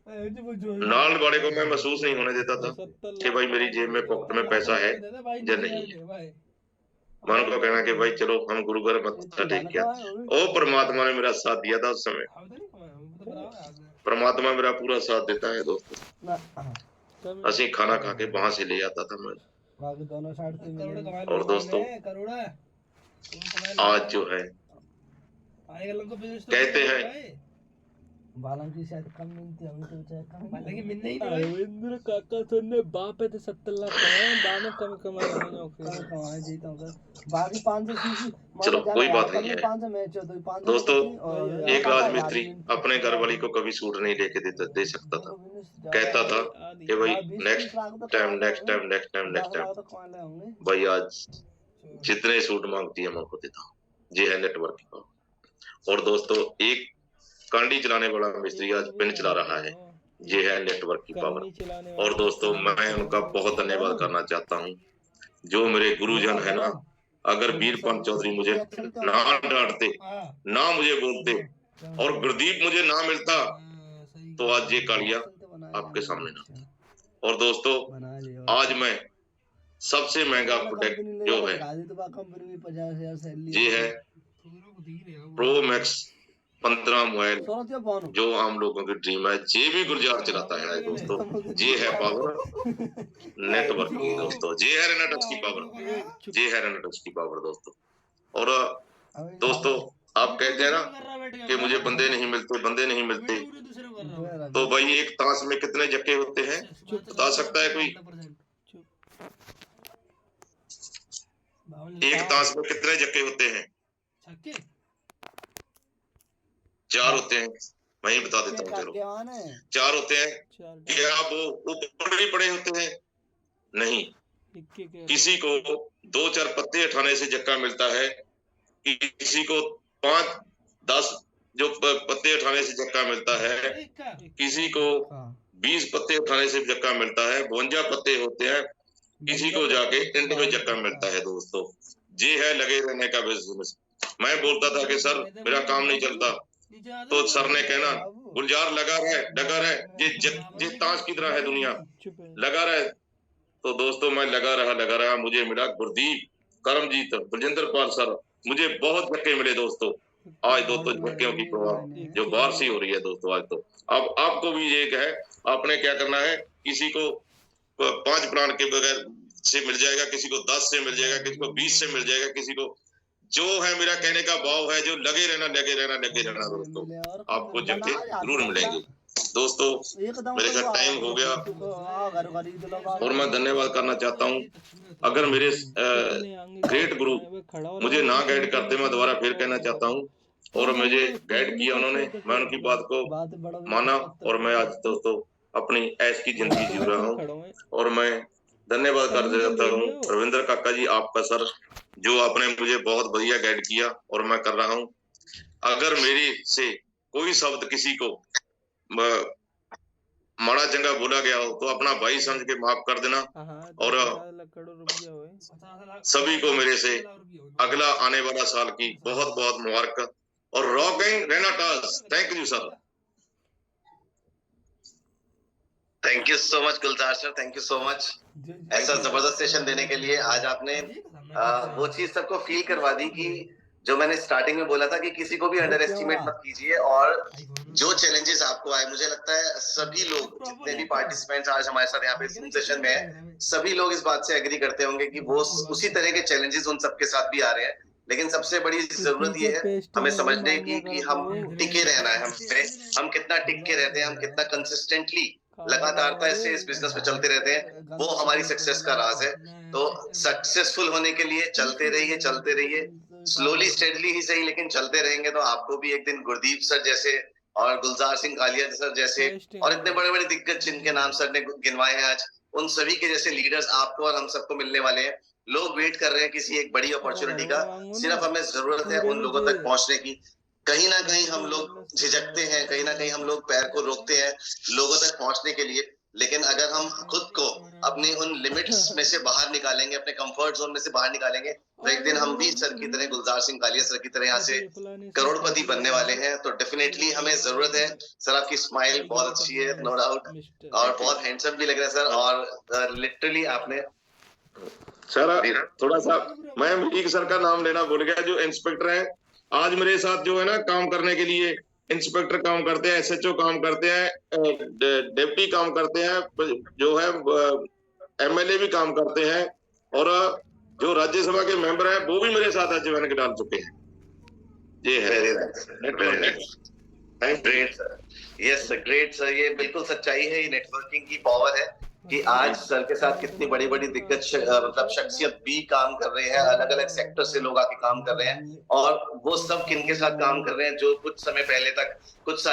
नाल वाले को मैं महसूस नहीं होने देता था कि भाई मेरी जेब में पॉकेट में पैसा है या नहीं है। मैं उनको कहना कि भाई चलो हम गुरु घर मत्था टेक के, ओ परमात्मा ने मेरा साथ दिया था उस समय। परमात्मा मेरा पूरा साथ देता है दोस्तों। असि खाना खा के वहां से ले आता था मैं। और दोस्तों आज जो है कहते हैं बालों की शायद कम मिलती, हमें तो चाहे कम मिलने ही नहीं। रविंद्र काका सुनने बाप है तो 70 लाख कमाए, बाने कम कमाए जीता हूं। बाकी 500 सीसी चलो कोई बात नहीं है। 500 मैच हो तो 500 दोस्तों एक राजमिस्त्री अपने घर वाली को कभी सूट नहीं लेके दे सकता था, कहता था कि भाई नेक्स्ट टाइम भाई आज जितने सूट मांगती है मैं उनको देता हूँ। ये है नेटवर्क की पावर। और दोस्तों एक कांडी चलाने वाला मिस्त्री आज पिन चला रहा है, ये है नेटवर्क की पावर। और दोस्तों मैं उनका बहुत धन्यवाद करना चाहता हूँ, जो मेरे गुरुजन है ना। अगर वीरपाल चौधरी मुझे ना डांटते, ना मुझे बोलते और गुरदीप मुझे ना मिलता तो आज ये कालिया आपके सामने ना। और दोस्तों आज मैं सबसे महंगा प्रोडक्ट जो है ये है प्रो मैक्स 15 मोबाइल, जो आम लोगों की ड्रीम है। ये भी गुलजार चलाता है दोस्तों। ये है पावर नेटवर्क की दोस्तों, ये है रेनेटक्स की पावर, ये है रेनेटक्स की पावर दोस्तों। और दोस्तों आप कहते हैं ना कि मुझे बंदे नहीं मिलते, तो भाई एक ताश में कितने जक्के होते हैं बता सकता है कोई? एक ताश में कितने जक्के होते हैं? 4 होते हैं। मैं ही बता देता हूँ, चलो 4 होते हैं। क्या वो ऊपर ही पड़े होते हैं? नहीं, किसी को 2-4 पत्ते उठाने से जक्का मिलता है, किसी को 5-10 जो पत्ते उठाने से जक्का मिलता है, किसी को 20 पत्ते उठाने से जक्का मिलता है, 52 पत्ते होते हैं, किसी को जाके इंड में जक्का मिलता है दोस्तों। ये है लगे रहने का बिजनेस। मैं बोलता था कि सर मेरा काम नहीं चलता, तो सर ने कहना गुलजार लगा रहे, ये ताश की तरह है दुनिया, लगा रहे तो दोस्तों मैं लगा रहा, मुझे मिला गुरदीप, करमजीत, बलजिंदर पाल सर, मुझे बहुत झटके मिले दोस्तों। आज दोस्तों झटकियों की प्रभाव जो बाहर से हो रही है दोस्तों आज तो। अब आपको भी एक है, आपने क्या करना है, किसी को 5 प्लान के बगैर से मिल जाएगा, किसी को 10 से मिल जाएगा, किसी को 20 से मिल जाएगा, किसी को जो है, मेरा कहने का भाव है, जो लगे रहना दोस्तों, आपको झटके जरूर मिलेंगे दोस्तों। मेरे का टाइम हो गया और मैं धन्यवाद करना चाहता हूँ। अगर मेरे ग्रेट गुरु मुझे ना गाइड करते, मैं दोबारा फिर कहना चाहता हूँ, और मुझे गाइड किया उन्होंने, मैं उनकी बात को माना और मैं आज दोस्तों अपनी ऐश की जिंदगी जी रहा हूँ। और मैं धन्यवाद कर देता हूँ रविंद्र काका जी आपका सर, जो आपने मुझे बहुत बढ़िया गाइड किया और मैं कर रहा हूँ। अगर मेरे से कोई शब्द किसी को माड़ा चंगा बोला गया हो तो अपना भाई समझ के माफ कर देना। और सभी को मेरे से अगला आने वाला साल की बहुत बहुत मुबारक और रॉकिंग रेनाटास। Thank you sir. Thank you so much Gulzar sir, thank you so much ऐसा जबरदस्त सेशन देने के लिए। आज आपने वो चीज सबको फील करवा दी कि जो मैंने स्टार्टिंग में बोला था कि किसी को भी अंडर एस्टिमेट मत कीजिए। और जो चैलेंजेस आपको आए, मुझे लगता है सभी लोग जितने भी पार्टिसिपेंट्स आज हमारे साथ यहाँ पे Zoom सेशन में है, सभी लोग इस बात से एग्री करते होंगे कि वो उसी तरह के चैलेंजेस उन सबके साथ भी आ रहे हैं। लेकिन सबसे बड़ी जरूरत ये है हमें समझने की कि हम टिके रहना है, हम कितना टिक के रहते हैं, हम कितना कंसिस्टेंटली लगातारता से इस बिजनेस में चलते रहते हैं, वो हमारी सक्सेस का राज है। तो सक्सेसफुल होने के लिए चलते रहिए स्लोली स्टेडली ही सही, लेकिन चलते रहेंगे तो आपको भी एक दिन गुरदीप सर जैसे और गुलजार सिंह कालिया सर जैसे और इतने बड़े बड़े दिग्गज जिनके नाम सर ने गिनवाए हैं आज, उन सभी के जैसे लीडर्स आपको और हम सबको मिलने वाले हैं। लोग वेट कर रहे हैं किसी एक बड़ी अपॉर्चुनिटी का, सिर्फ हमें जरूरत है उन लोगों तक पहुंचने की। कहीं ना कहीं हम लोग झिझकते हैं, कहीं ना कहीं हम लोग पैर को रोकते हैं लोगों तक पहुंचने के लिए। लेकिन अगर हम खुद को अपने उन लिमिट्स में से बाहर निकालेंगे, अपने कंफर्ट जोन में से बाहर निकालेंगे, तो एक दिन हम भी सर की तरह, गुलजार सिंह कालिया सर की तरह यहाँ से करोड़पति बनने वाले हैं। तो डेफिनेटली हमें जरूरत है। सर आपकी स्माइल बहुत अच्छी है, नो डाउट, और बहुत हैंडसम भी लग रहा है सर। और लिटरली आपने सर थोड़ा सा मैं एक सर का नाम लेना भूल गया, जो इंस्पेक्टर है आज मेरे साथ जो है ना काम करने के लिए। इंस्पेक्टर काम करते हैं, SHO काम करते हैं, डिप्टी काम करते हैं, जो है MLA भी काम करते हैं, और जो राज्यसभा के मेंबर हैं वो भी मेरे साथ आज ज्वाइन डाल चुके हैं। ये है great sir, yes great sir, ये बिल्कुल सच्चाई है, ये नेटवर्किंग की पावर है कि आज सर के साथ कितनी बड़ी बड़ी दिग्गज मतलब शख्सियत भी काम कर रहे हैं, अलग अलग सेक्टर से लोग आके काम कर रहे हैं। और वो सब किनके साथ काम कर रहे हैं, जो कुछ साल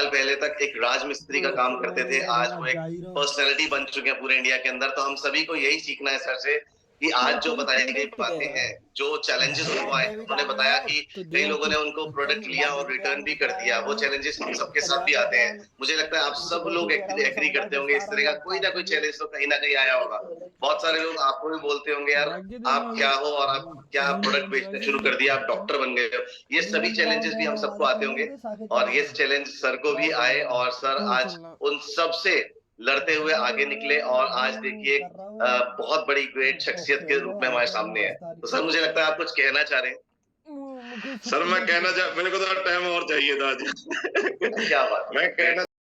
पहले तक एक राजमिस्त्री का काम करते थे, आज वो एक पर्सनैलिटी बन चुके हैं पूरे इंडिया के अंदर। तो हम सभी को यही सीखना है सर से कि आज जो बताई गई बातें हैं, जो चैलेंजेस उनको आए, उन्होंने बताया कि कई लोगों ने उनको प्रोडक्ट लिया और रिटर्न भी कर दिया, वो चैलेंजेस हम सबके साथ भी आते हैं। मुझे लगता है आप सब लोग एग्री करते होंगे, इस तरह का कोई ना कोई चैलेंज तो कहीं ना कहीं आया होगा। बहुत सारे लोग आपको भी बोलते होंगे यार आप क्या हो और आप क्या प्रोडक्ट बेचना शुरू कर दिया, आप डॉक्टर बन गए हो। ये सभी चैलेंजेस भी हम सबको आते होंगे और ये चैलेंज सर को भी आए और सर आज उन सब से लड़ते हुए आगे निकले और आज देखिए बहुत बड़ी ग्रेट शख्सियत के रूप में हमारे सामने है। तो सर मुझे लगता है आप कुछ कहना चाह रहे हैं। सर मैं कहना मेरे को तो टाइम और चाहिए था आज। क्या बात, मैं कहना